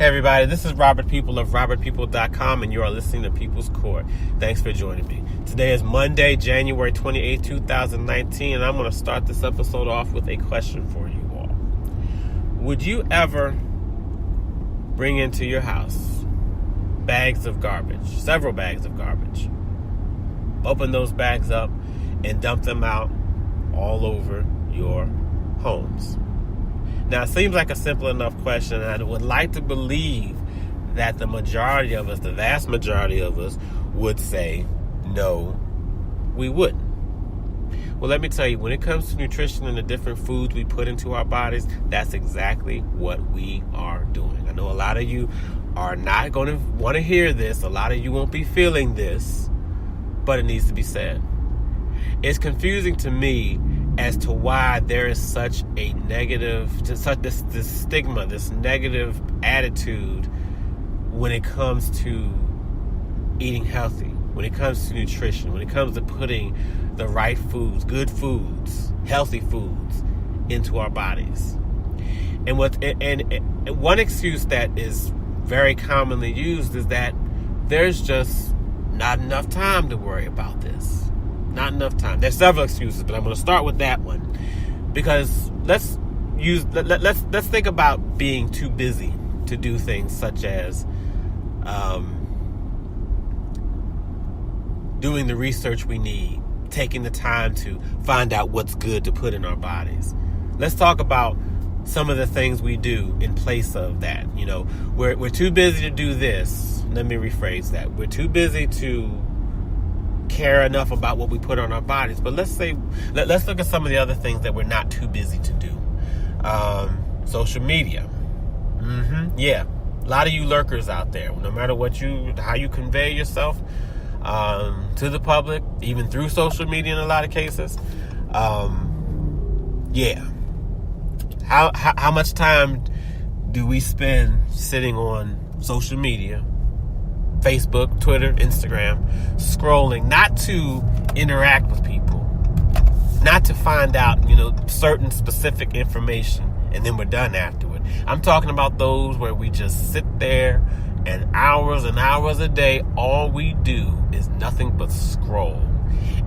Hey everybody, this is Robert People of RobertPeople.com, and you are listening to People's Court. Thanks for joining me. Today is Monday, January 28, 2019, and I'm going to start this episode off with a question for you all. Would you ever bring into your house bags of garbage, several bags of garbage, open those bags up and dump them out all over your homes? Now, it seems like a simple enough question, and I would like to believe that the majority of us, the vast majority of us, would say, no, we wouldn't. Well, let me tell you, when it comes to nutrition and the different foods we put into our bodies, that's exactly what we are doing. I know a lot of you are not going to want to hear this. A lot of you won't be feeling this, but it needs to be said. It's confusing to me as to why there is such a negative, such this stigma, this negative attitude when it comes to eating healthy, when it comes to nutrition, when it comes to putting the right foods, good foods, healthy foods into our bodies. And one excuse that is very commonly used is that there's just not enough time to worry about this. Not enough time. There's several excuses, but I'm going to start with that one because let's think about being too busy to do things such as doing the research we need, taking the time to find out what's good to put in our bodies. Let's talk about some of the things we do in place of that. You know, we're too busy to do this. Let me rephrase that. We're too busy to care enough about what we put on our bodies. But let's look at some of the other things that we're not too busy to do. Social media. Yeah. A lot of you lurkers out there, no matter how you convey yourself to the public, even through social media in a lot of cases. Yeah. How much time do we spend sitting on social media? Facebook, Twitter, Instagram, scrolling, not to interact with people, not to find out, certain specific information, and then we're done afterward. I'm talking about those where we just sit there and hours a day, all we do is nothing but scroll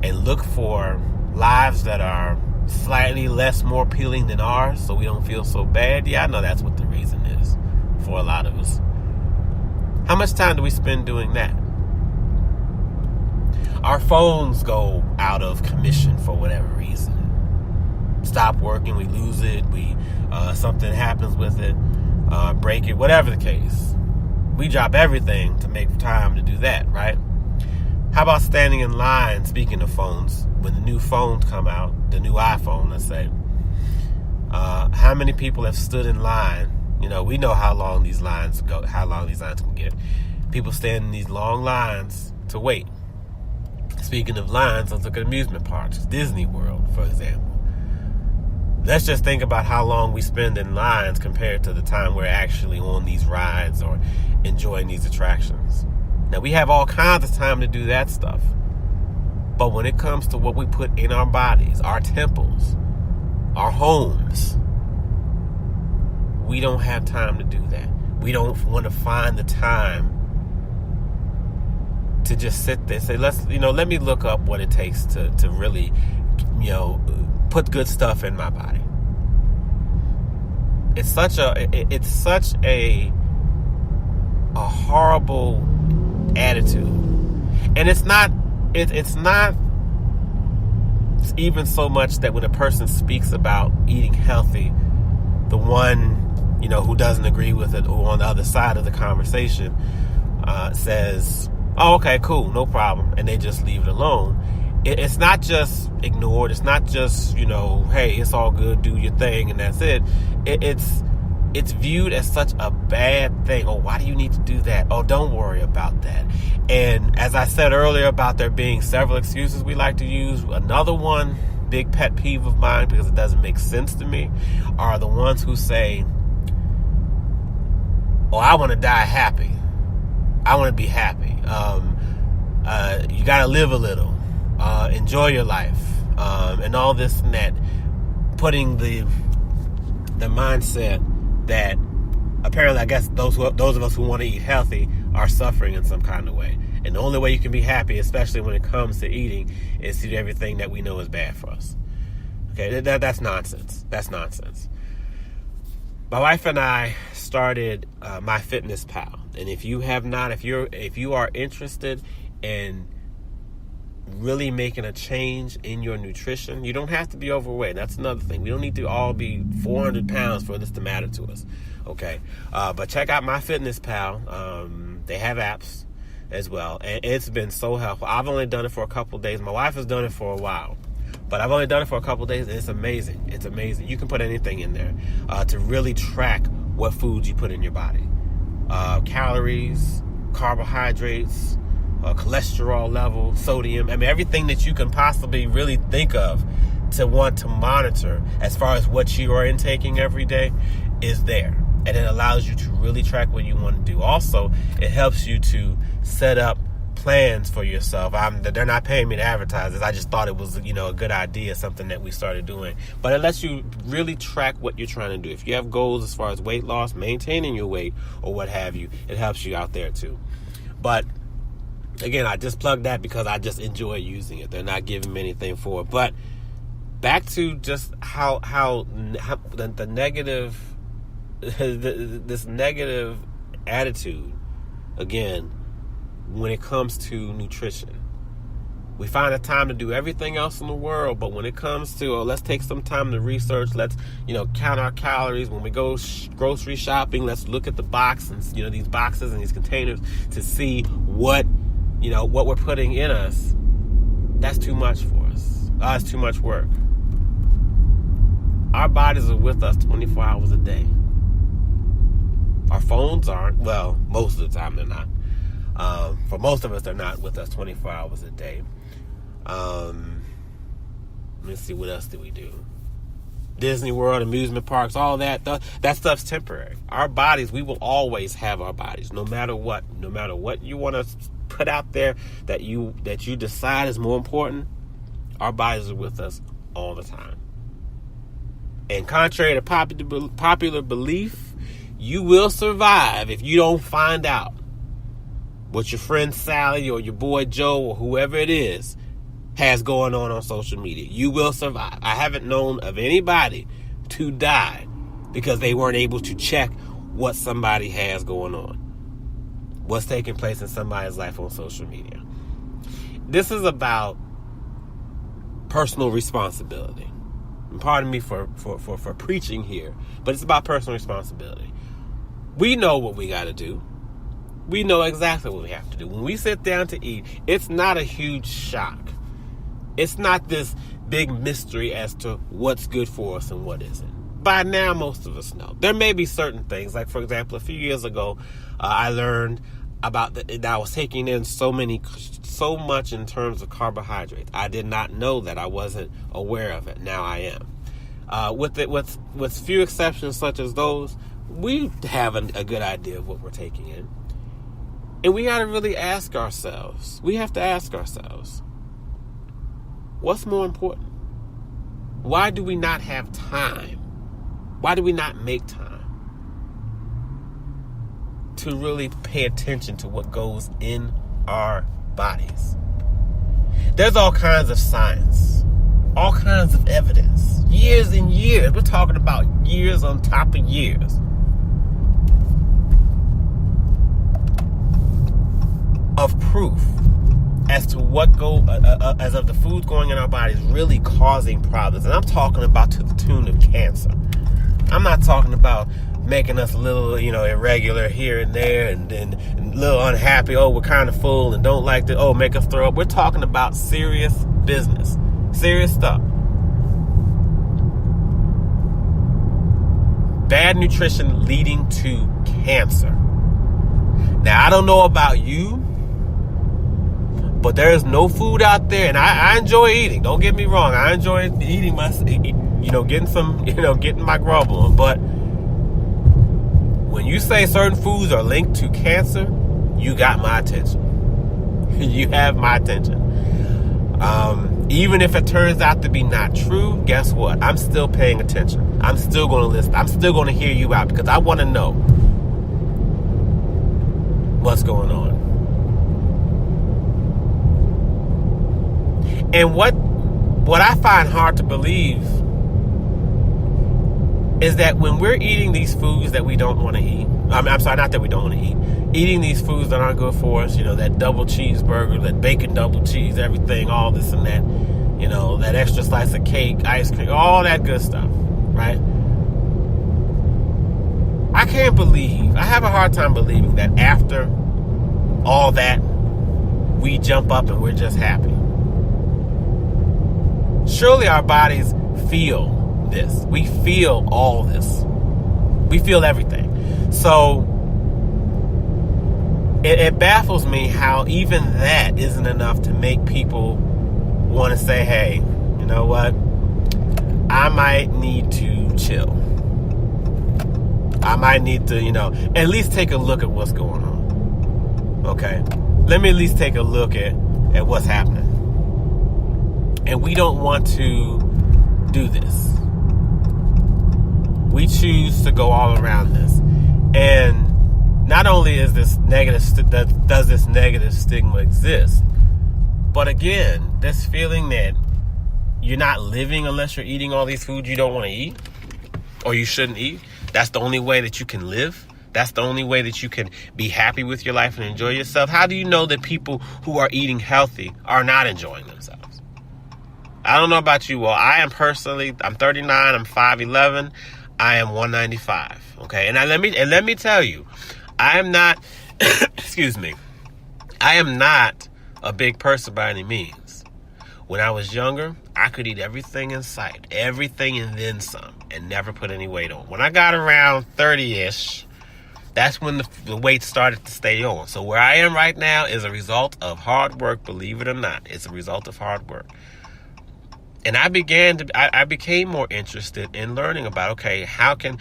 and look for lives that are slightly more appealing than ours so we don't feel so bad. Yeah, I know that's what the reason is for a lot of us. How much time do we spend doing that? Our phones go out of commission for whatever reason. Stop working, we lose it, something happens with it, break it, whatever the case. We drop everything to make time to do that, right? How about standing in line, speaking of phones, when the new phones come out, the new iPhone, let's say. How many people have stood in line? We know how long these lines can get. People stand in these long lines to wait. Speaking of lines, let's look at amusement parks. Disney World, for example. Let's just think about how long we spend in lines compared to the time we're actually on these rides or enjoying these attractions. Now, we have all kinds of time to do that stuff. But when it comes to what we put in our bodies, our temples, our homes, we don't have time to do that. We don't want to find the time to just sit there and say, let me look up what it takes to really, put good stuff in my body. It's such a horrible attitude. And it's not even so much that when a person speaks about eating healthy, the one who doesn't agree with it or on the other side of the conversation says, oh, okay, cool, no problem, and they just leave it alone. It's not just ignored. It's not just, hey, it's all good, do your thing, and that's it. It's viewed as such a bad thing. Oh, why do you need to do that? Oh, don't worry about that. And as I said earlier about there being several excuses we like to use, another one, big pet peeve of mine, because it doesn't make sense to me, are the ones who say, oh, I want to die happy. I want to be happy. You got to live a little. Enjoy your life. And all this and that. Putting the mindset that apparently, I guess those of us who want to eat healthy are suffering in some kind of way. And the only way you can be happy, especially when it comes to eating, is to do everything that we know is bad for us. Okay, that's nonsense. That's nonsense. My wife and I started MyFitnessPal, and if you have not, if you are interested in really making a change in your nutrition, you don't have to be overweight. That's another thing. We don't need to all be 400 pounds for this to matter to us. Okay, but check out MyFitnessPal. They have apps as well, and it's been so helpful. I've only done it for a couple days. My wife has done it for a while, but I've only done it for a couple days, and it's amazing. It's amazing. You can put anything in there to really track what foods you put in your body. Calories, carbohydrates, cholesterol level, sodium. I mean, everything that you can possibly really think of to want to monitor as far as what you are intaking every day is there. And it allows you to really track what you want to do. Also, it helps you to set up plans for yourself. They're not paying me to advertise this. I just thought it was, a good idea, something that we started doing. But it lets you really track what you're trying to do. If you have goals as far as weight loss, maintaining your weight, or what have you, it helps you out there too. But again, I just plugged that because I just enjoy using it. They're not giving me anything for it. But back to just how the negative, this negative attitude, again, when it comes to nutrition. We find a time to do everything else in the world, but when it comes to, let's take some time to research, let's, count our calories. When we go grocery shopping, let's look at the box and, these boxes and these containers to see what we're putting in us. That's too much for us. It's too much work. Our bodies are with us 24 hours a day. Our phones aren't. Well, most of the time they're not. For most of us, they're not with us 24 hours a day. Let's see, what else do we do? Disney World, amusement parks, all that. That stuff's temporary. Our bodies, we will always have our bodies, no matter what. No matter what you want to put out there that you decide is more important, our bodies are with us all the time. And contrary to popular belief, you will survive if you don't find out what your friend Sally or your boy Joe or whoever it is has going on social media. You will survive. I haven't known of anybody to die because they weren't able to check what somebody has going on, what's taking place in somebody's life on social media. This is about personal responsibility. And pardon me for preaching here, but it's about personal responsibility. We know what we got to do. We know exactly what we have to do. When we sit down to eat, it's not a huge shock. It's not this big mystery as to what's good for us and what isn't. By now, most of us know. There may be certain things, like, for example, a few years ago, I learned about that I was taking in so much in terms of carbohydrates. I did not know that. I wasn't aware of it. Now I am. With few exceptions such as those, we have a good idea of what we're taking in. And we got to really ask ourselves. We have to ask ourselves, what's more important? Why do we not have time? Why do we not make time to really pay attention to what goes in our bodies? There's all kinds of science, all kinds of evidence, years and years. We're talking about years on top of years of proof as to as of the foods going in our bodies really causing problems. And I'm talking about to the tune of cancer. I'm not talking about making us a little, irregular here and there and a little unhappy. Oh, we're kind of full and don't like to, make us throw up. We're talking about serious business, serious stuff. Bad nutrition leading to cancer. Now, I don't know about you, but there is no food out there, and I enjoy eating. Don't get me wrong. I enjoy eating getting my grub on. But when you say certain foods are linked to cancer, you got my attention. You have my attention. Even if it turns out to be not true, guess what? I'm still paying attention. I'm still going to listen. I'm still going to hear you out because I want to know what's going on. And what I find hard to believe is that when we're eating these foods that we don't want to eat, I'm sorry, not that we don't want to eat, eating these foods that aren't good for us, that double cheeseburger, that bacon double cheese, everything, all this and that, that extra slice of cake, ice cream, all that good stuff, right? I have a hard time believing that after all that, we jump up and we're just happy. Surely our bodies feel this. We feel all this. We feel everything. So it baffles me how even that isn't enough to make people want to say, hey, you know what? I might need to chill. I might need to, at least take a look at what's going on. Okay? Let me at least take a look at what's happening. And we don't want to do this. We choose to go all around this. And not only is this does this negative stigma exist, but again, this feeling that you're not living unless you're eating all these foods you don't want to eat or you shouldn't eat. That's the only way that you can live. That's the only way that you can be happy with your life and enjoy yourself. How do you know that people who are eating healthy are not enjoying themselves? I don't know about you. Well, I'm 39, I'm 5'11", I am 195. Okay. And let me tell you, I am not, excuse me, I am not a big person by any means. When I was younger, I could eat everything in sight, everything and then some, and never put any weight on. When I got around 30-ish, that's when the weight started to stay on. So where I am right now is a result of hard work, believe it or not. It's a result of hard work. And I became more interested in learning about, okay, how can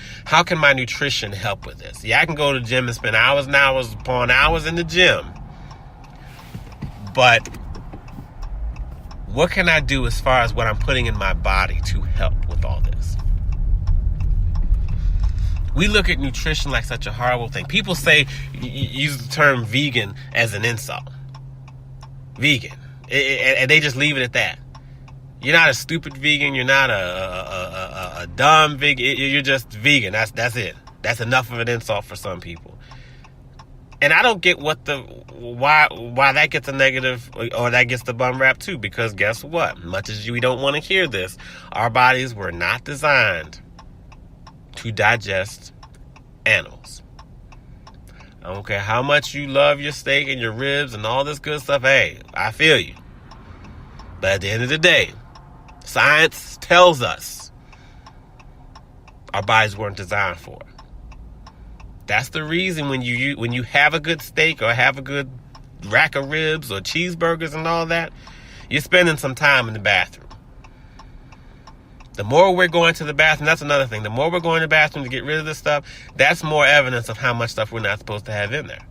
my nutrition help with this? Yeah, I can go to the gym and spend hours and hours upon hours in the gym. But what can I do as far as what I'm putting in my body to help with all this? We look at nutrition like such a horrible thing. People say, use the term vegan as an insult. Vegan. And they just leave it at that. You're not a stupid vegan. You're not a dumb vegan. You're just vegan. That's it. That's enough of an insult for some people. And I don't get why that gets a negative or that gets the bum rap too. Because guess what? Much as we don't want to hear this, our bodies were not designed to digest animals. I don't care how much you love your steak and your ribs and all this good stuff. Hey, I feel you. But at the end of the day, science tells us our bodies weren't designed for it. That's the reason when you have a good steak or have a good rack of ribs or cheeseburgers and all that, you're spending some time in the bathroom. The more we're going to the bathroom, that's another thing. The more we're going to the bathroom to get rid of this stuff, that's more evidence of how much stuff we're not supposed to have in there.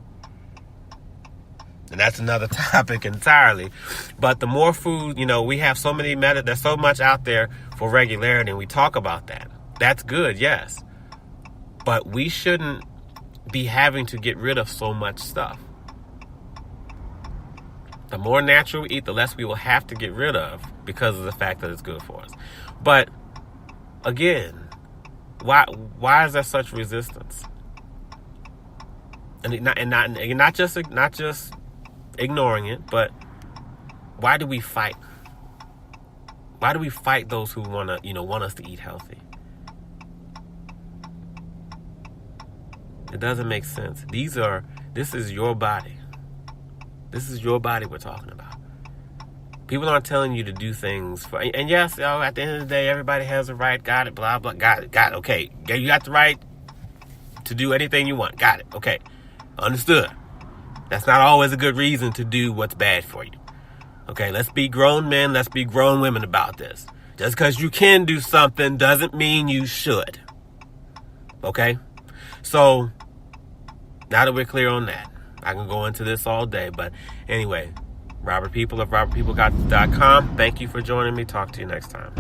And that's another topic entirely. But the more food, we have so many there's so much out there for regularity, and we talk about that. That's good, yes. But we shouldn't be having to get rid of so much stuff. The more natural we eat, the less we will have to get rid of because of the fact that it's good for us. But again, why is there such resistance? And not just ignoring it, but why do we fight? Why do we fight those who want us to eat healthy? It doesn't make sense. This is your body. This is your body we're talking about. People aren't telling you to do things and yes, at the end of the day, everybody has a right, got it, blah, blah, got it, okay. You got the right to do anything you want, got it, okay. Understood. That's not always a good reason to do what's bad for you. Okay, let's be grown men, let's be grown women about this. Just because you can do something doesn't mean you should. Okay? So, now that we're clear on that, I can go into this all day. But anyway, Robert People of RobertPeople.com. Thank you for joining me. Talk to you next time.